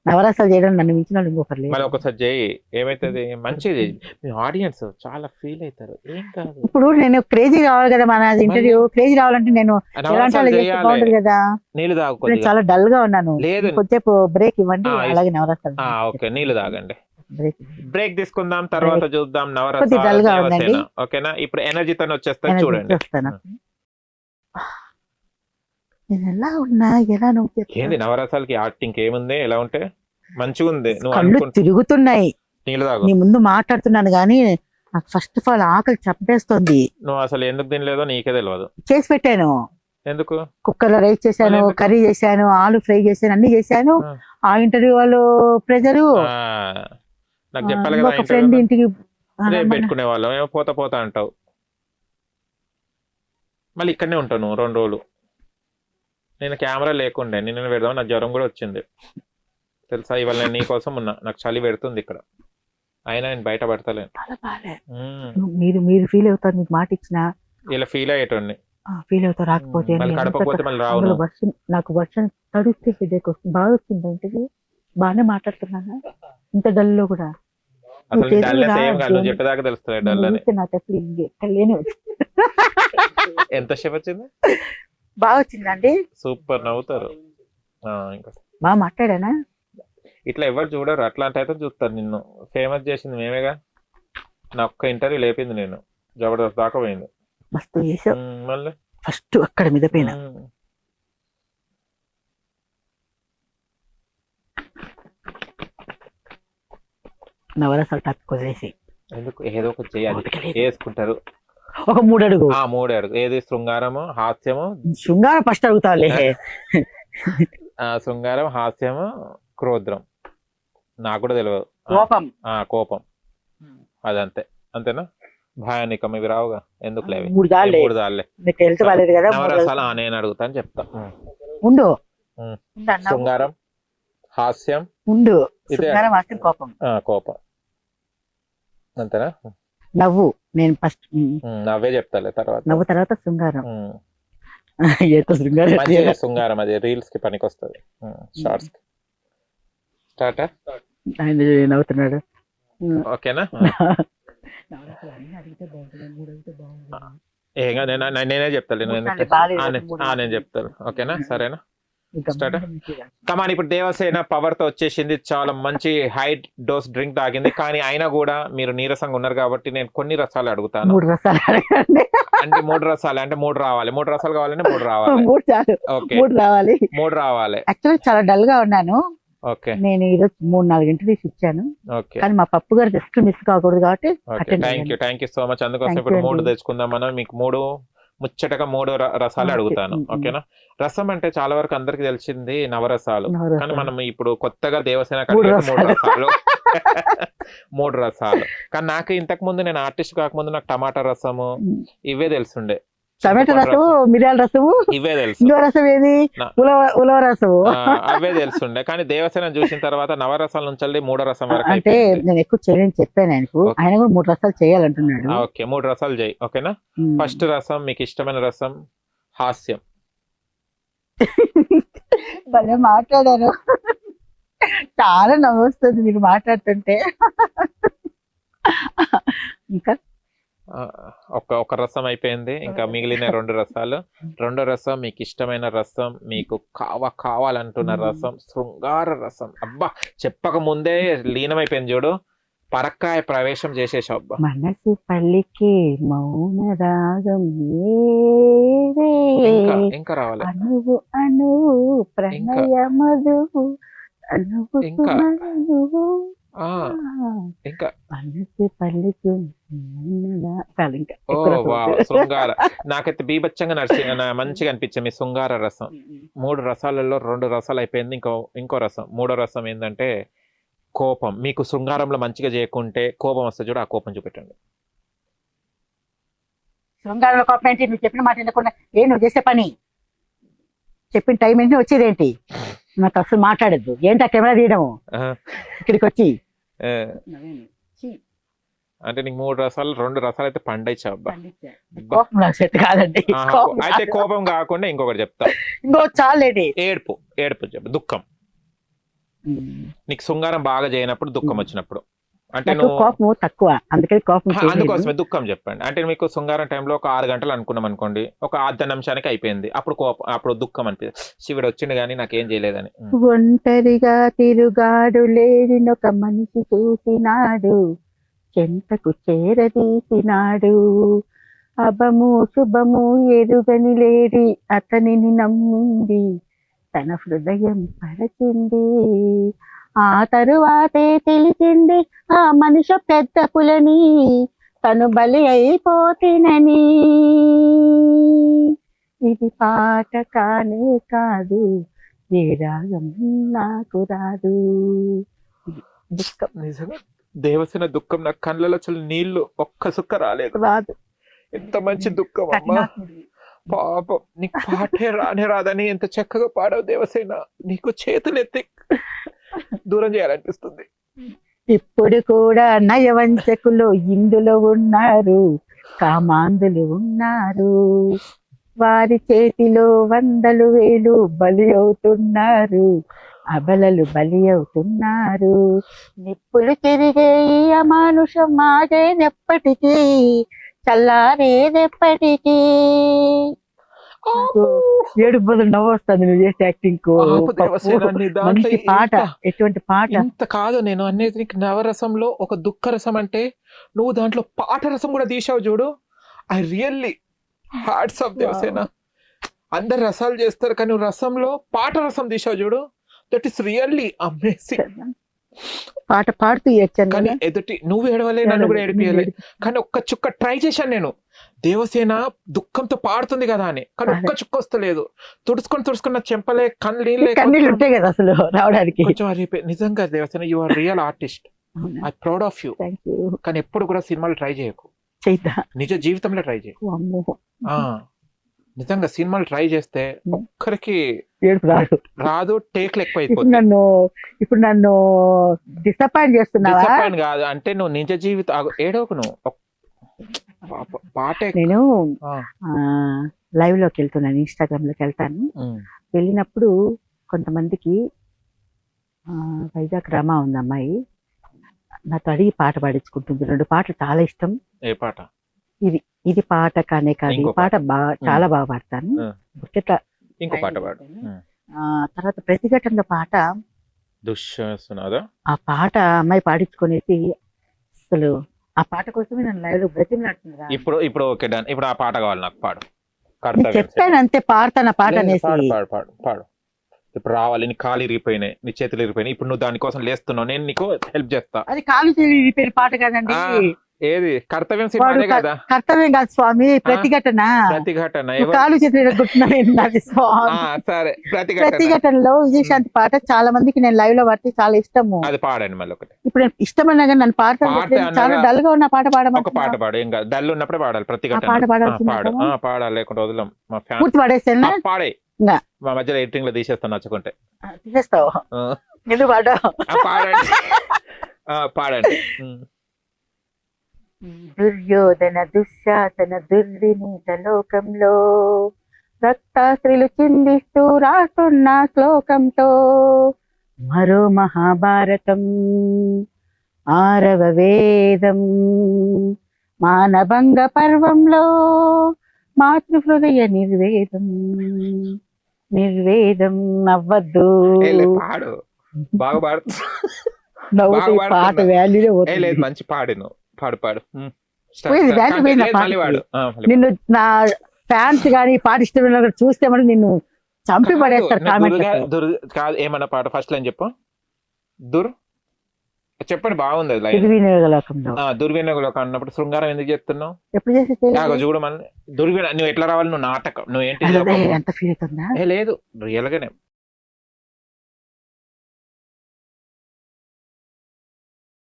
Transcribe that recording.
నవరసాలు చేయడం నన్ను మించిన వాళ్ళు ఇంకొకరు మళ్ళీ లేరు. ఒకసారి చేయి, ఏమైతుంది మంచిది. మీ ఆడియన్స్ చాలా ఫీల్ అవుతారు. ఏం కాదు, ఇప్పుడు నేను క్రేజీ రావాలి కదా మన ఇంటర్వ్యూ, క్రేజీ రావాలంటే నేను ఎలాంటి నవరసాలు వాళ్ళు చేస్తే చేయాలి. బాగుంటది కదా. నీళ్ళు తాగు ఇప్పుడు నేను కొద్దిగా. చాలా డల్ గా ఉన్నాను, లేదు. కొద్దిసేపు బ్రేక్ ఇవ్వండి. అలాగే నవరసాలు ఓకే, నీళ్ళు తాగండి. బ్రేక్ బ్రేక్ తీసుకుందాం, తర్వాత చూద్దాం కొద్ది నవరసాల డల్ గా ఉందండి. దేవసేన. ఓకేనా, ఇప్పుడు ఎనర్జీతో వచ్చేస్తా చూడండి. వస్తాను. నేను ఎలా ఉన్నా, ఎలా నువ్వు చెప్పు. ఏంది నవరసాలకి యాక్టింగ్ ఏముంది, ఎలా ఉంటే మంచిగా ఉంది. నువ్వు కళ్ళు అనుకుంటా తిరుగుతున్నాయి. నీళ్ళు తాగు. నీ ముందు మాట్లాడుతున్నాను కానీ నాకు ఫస్ట్ ఆఫ్ ఆల్ ఆకలి చంపేస్తుంది. నువ్వు అసలు ఎందుకు తినలేదో నీకే తెలియదు. చేసి పెట్టాను, ఎందుకు? కుక్కర్ లో రైస్ చేశాను, కర్రీ చేశాను, ఆలు ఫ్రై చేశాను, అన్ని చేశాను. ఆ ఇంటర్వ్యూ వాళ్ళు ప్రెజరు, నాకు చెప్పాలి ఒక కదా. ఫ్రెండ్ ఇంటికి రేపు పెట్టుకునే వాళ్ళం, ఏమో పోతా పోతా అంటావు. మళ్ళీ ఇక్కడనే ఉంటావు నువ్వు 2 రోజులు. నేను కెమెరా లేకుండే, నిన్న పెడదాం, నాకు జ్వరం కూడా వచ్చింది తెలుసా. ఇవాళ నేను నీకోసం ఉన్నా, నాకు చలి పెడుతుంది ఇక్కడ, అయినా నేను బయట పడతలేను. మీరు మీరు ఫీల్ అవుతారు, మీకు మాట ఇచ్చిన ఇలా ఫీల్ అయ్యేటోడిని. ఫీల్ అవుతారు. రాకపోతే మళ్ళీ కడపపోతే మళ్ళీ రావు. వర్షం, నాకు వర్షం తడిస్తే హెడేక్ వస్తుంది. బాగా వస్తుంది ఇంటికి, బాగానే మాట్లాడుతున్నాను ఇంత డల్ లో కూడా. అసలు డల్ ఏం కాదు, నువ్వు చెప్పేదాకా తెలుస్తుంది డల్ అని. నాకు అసలు ఎక్కడలేని ఎంతసేపు వచ్చింది? బాగా వచ్చిందండి, సూపర్, నవ్వుతారు. ఇంకా బాగా మాట్లాడానా? ఇట్లా ఎవరు చూడరు, అట్లాంటి అయితే చూస్తారు నిన్ను. ఫేమస్ చేసింది మేమేగా, నా ఒక్క ఇంటర్వ్యూ లేపింది నేను, జబర్దస్త్ దాకా పోయింది. మస్తు చేసావు. మళ్ళీ ఫస్ట్ అక్కడ మీద పైన నవరసాలు తక్కువసి ఎందుకు, ఏదో ఒకటి చేయాలి, వేసుకుంటారు. ఒక 3 అడుగు. 3 అడుగు. ఏది? శృంగారము, హాస్యము. శృంగారం ఫస్ట్ అడుగుతావులే. శృంగారం, హాస్యము, క్రోధం. నాకు కూడా తెలియదు. కోపం. కోపం, అదంతే. అంతేనా? భయానికం ఇవి రావుగా, ఎందుకు లేవి? 3 దాళ్ళే. నవరసాలు నేను అడుగుతా అని చెప్తా. ఉండు. శృంగారం, హాస్యం, ఉండు. శృంగారం, హాస్యం, కోపం. కోపం, అంతేనా? నవ్వు నేను ఫస్ట్ నవ్వే చెప్తాలే తర్వాత. నవ్వు తర్వాత శృంగారం. శృంగారం అది రీల్స్ కి పనికి వస్తుంది, షార్ట్స్ కి. స్టార్ట్. నవ్వుతున్నాడు. ఓకేనా? నేనే చెప్తాను, నేను చెప్తాను. ఓకేనా, సరేనా? స్టార్ట్. కమాన్. ఇప్పుడు దేవసేన పవర్ తో వచ్చేసింది, చాలా మంచి హై డోస్ డ్రింక్ తాగింది. కానీ అయినా కూడా మీరు నీరసంగా ఉన్నారు కాబట్టి నేను కొన్ని రసాలు అడుగుతాను. 3 రసాలు అంటే 3 రసాలు అంటే 3 రావాలి. 3 రసాలు కావాలంటే 3 రావాలి. 3 రావాలి. 3 రావాలి. యాక్చువల్లీ చాలా డల్ గా ఉన్నాను. ఓకే, నేను ఈరోజు 3-4 ఇంటర్వ్యూస్ ఇచ్చాను. ఓకే, కానీ మా పప్పు గారు జస్ట్ మిస్ కాకూడదు కాబట్టి థ్యాంక్ యూ సో మచ్. అందుకోసం ఇప్పుడు 3 తెచ్చుకుందాం మనం. మీకు 3 ముచ్చటగా 3 రసాలు అడుగుతాను. ఓకేనా? రసం అంటే చాలా వరకు అందరికి తెలిసింది నవరసాలు, కానీ మనం ఇప్పుడు కొత్తగా దేవసేన 3 రసాలు. 3 రసాలు. కానీ నాకు ఇంతకు ముందు, నేను ఆర్టిస్ట్ కాకముందు నాకు టమాటా రసము ఇవే తెలుసుండే. టమాటో రసము, మిరియాల రసము ఇవే తెలుసు. ఇంకో రసం ఏది? ఉలవ రసము. అవే తెలుసుండే. కానీ దేవసేన చూసిన తర్వాత నవరసాల నుంచి 3 రసం వరకు. అంటే నేను ఎక్కువ చేయని చెప్పాను ఆయనకు, ఆయన కూడా 3 రసాలు చేయాలంటున్నాడు. ఓకే, 3 రసాలు చేయి. ఓకేనా? ఫస్ట్ రసం, మీకు ఇష్టమైన రసం హాస్యం. భలే మాట్లాడాను, చాలా నవ్వొస్తుంది మీరు మాట్లాడుతుంటే. ఇంకా ఒక రసం అయిపోయింది, ఇంకా మిగిలిన 2 రసాలు. 2 రసం మీకు ఇష్టమైన రసం, మీకు కావాలంటున్న రసం శృంగార రసం. అబ్బా, చెప్పక ముందే లీనమైపోయింది చూడు, పరక్కాయ ప్రవేశం చేసేసావు. అబ్బా, మనసు పల్లికి మౌన రాగం ఇంకా రావాలి. అనువు అనువు ప్రణయ మధువు అనువు ఇంకా శృంగార. నాకైతే బీభత్సంగా మంచిగా అనిపించింది మీ శృంగార రసం. 3 రసాలలో 2 రసాలు అయిపోయింది, ఇంకో రసం. 3వ రసం ఏంటంటే కోపం. మీకు శృంగారంలో మంచిగా చేయకుంటే కోపం వస్తుంది చూడు, ఆ కోపం చూపెట్టండి. శృంగారంలో కోపం ఏంటి? నువ్వు చెప్పిన మాట వినకుండా నువ్వు చేసే పని, చెప్పిన టైం ఏంటి, వచ్చేదేంటి? నాకు అసలు మాట్లాడద్దు. ఏంటి ఆ కెమెరా తీయడము ఇక్కడికి వచ్చి? అంటే నీకు 3 రసాలు 2 రసాలు అయితే పండైచావు. కాదండి, అయితే కోపం కాకుండా ఇంకొకటి చెప్తా. ఇంకో చాలేండి. ఏడుపు చెప్పు, దుఃఖం. నీకు శృంగారం బాగా చేయనప్పుడు, దుఃఖం వచ్చినప్పుడు, అంటే నాకు నువ్వు కోపం తక్కువ, అందుకని కోపం చేయలేదు. అందుకోసమే దుఃఖం చెప్పండి. అంటే మీకు శృంగారం టైంలో ఒక 6 గంటలు అనుకున్నాం అనుకోండి, ఒక అర్ధ నిమిషానికి అయిపోయింది, అప్పుడు కోపం, అప్పుడు దుఃఖం అనిపిస్తుంది, శివుడు వచ్చిండు కానీ నాకేం చేయలేదని. ఒంటరిగా తిరుగాడు లేడినొక మనిషి చూసినాడు, చెంతకు చేరదీసినాడు, అభము శుభము ఎరుగని లేడి అతనిని నమ్మింది, తన హృదయం పరచింది, ఆ తరువాతే తెలిసింది ఆ మనిషి పెద్ద పులని, తను బలి అయిపోతినని. ఇది పాట కానే కాదు, ఏ రాగం నాకు రాదు. దుఃఖం నిజంగా దేవసేన దుఃఖం, నా కళ్ళలో అసలు నీళ్లు ఒక్క సుక్క రాలేదు. రాదు. ఎంత మంచి దుఃఖం అమ్మా, పాపం నీకు పాటే రానే రాదని ఎంత చక్కగా పాడావు దేవసేన. నీకు చేతులు ఎత్తి దూరం చేయాలనిపిస్తుంది. ఇప్పుడు కూడా నయవంచకులు ఇందులో ఉన్నారు, కామాంధులు ఉన్నారు, వారి చేతిలో 100,000 బలి అవుతున్నారు, అబలలు బలి అవుతున్నారు. నిప్పులు తిరిగే ఈ అమానుషం మాగేదెప్పటికీ, చల్లారేదెప్పటికీ. ఏడు బదులు నవ్వు వస్తుంది నువ్వు చేసే యాక్టింగ్. మంచి పాట, ఎటువంటి పాట. ఇంత కాదు నేను అనేది, నీకు నవరసంలో ఒక దుఃఖ రసం అంటే నువ్వు దాంట్లో పాట రసం కూడా తీసావు చూడు. I really hearts of Devasena. అందరు రసాలు చేస్తారు కానీ నువ్వు రసంలో పాట రసం తీసావు చూడు, దట్ ఈస్ రియల్లీ అమేజింగ్. పాట పాడుతూ ఏడ్చాను కానీ ఎదుటి నువ్వు ఏడవలే, నన్ను కూడా ఏడిపియలే, కానీ ఒక్క చుక్క ట్రై చేశాను నేను. దేవసేన దుఃఖంతో పాడుతుంది కదా అని, కానీ ఒక్క చుక్క వస్తలేదు. తుడుచుకొని నా చెంపలే కన్నీళ్ళు ఉంటాయి కదా అసలు రావడానికి. కొంచెం అరిపోయి. నిజంగా Devasena, you are real artist, I proud of you. కానీ ఎప్పుడు కూడా సినిమాలు ట్రై చేయకు, నిజ జీవితంలో ట్రై చేయకు. నిజంగా సినిమాలు ట్రై చేస్తే ఒక్కరికి రాదు, టేక్లు ఎక్కువ అయిపోతుంది. ఇప్పుడు నన్ను డిసప్పాయింట్ చేస్తున్నావా? డిసప్పాయింట్ కాదు, అంటే నువ్వు నిజ జీవితం ఏడవకు. నువ్వు పాటే. నేను లైవ్ లోకి వెళ్తున్నాను, ఇన్స్టాగ్రామ్ లోకి వెళ్తాను. వెళ్ళినప్పుడు కొంతమందికి వైజాగ్ రమా ఉంది అమ్మాయి, నాతో అడిగి పాట పాడించుకుంటుంది. 2 పాటలు చాలా ఇష్టం. ఏ పాట? ఇది పాట కానే కాదు, ఈ పాట చాలా బాగా పాడతాను. ఇంకో పాట పాడు. తర్వాత ప్రతిఘటనలో పాట, ఆ పాట అమ్మాయి పాడించుకునేసి అసలు ఆ పాట కోసమే నన్ను లైవ్ లో బ్రతిమలాడుతున్నా. ఇప్పుడు ఓకే డన్. ఇప్పుడు ఆ పాట కావాలి నాకు, పాడు. చెప్పాను అంతే, పాడతాను ఆ పాట అనేసి. పాడు. ఇప్పుడు రావాలి. నీ కాలు ఇరిగిపోయినాయి, నీ చేతులు ఇరిగిపోయినాయి, ఇప్పుడు నువ్వు దానికోసం లేస్తున్నావు, నేను నీకు హెల్ప్ చేస్తా. అది కాలు ఇరిగిపోయిన పాట కదండి. ఏది? కర్తవ్యం సినిమానే కదా. కర్తవ్యం కాదు స్వామి, ప్రతిఘటన. కాలు చేతులు సరే, ప్రతిఘటనలో విజయశాంతి పాట చాలా మందికి నేను లైవ్ లో పడితే చాలా ఇష్టము. అది పాడండి మళ్ళీ ఒకటి. ఇప్పుడు ఇష్టమన్నా కానీ నన్ను పాడతాను, చాలా డల్ గా ఉన్న పాట పాడమని. ఒక పాట పాడు. ఇంకా డల్ ఉన్నప్పుడే పాడాలి. ప్రతిఘటన పాట పాడాలి, లేకుంటే వదలం. పూర్తి పాడేసాను. పాడే, మా మధ్యలో ఎడిటింగ్ లో తీసేస్తాను, నచ్చుకుంటే తీసేస్తావు. ఎందుకు పాట? పాడండి. దుర్యోధన దుశ్శాసన దుర్వినీత లోకంలో రక్తాశ్రులు చిందిస్తూ రాస్తున్న శ్లోకంతో మరో మహాభారతం, 6వ వేదం, మానభంగ పర్వంలో మాతృహృదయ నిర్వేదం నవ్వద్దు. బాగా పాడు. పాట వాల్యూనే లేదు, మంచి పాడు. పాడు. నిన్ను నా ఫ్యాన్స్ గానీ పాట ఇష్టమైన చూస్తే మరి నిన్ను చంపి పడేస్తారు. కాదు, ఏమన్నా పాట ఫస్ట్ లైన్ చెప్పు. చెప్పండి, బాగుంది అది. దుర్వినియోగలోకం అన్నప్పుడు శృంగారం ఎందుకు చెప్తున్నావు? ఎప్పుడు చేసి చూడు మళ్ళీ. నువ్వు ఎట్లా రావాలి? నువ్వు నాటకం, నువ్వేంటి? ఎంత ఫీల్ అవుతుందా? లేదు, రియల్ గానే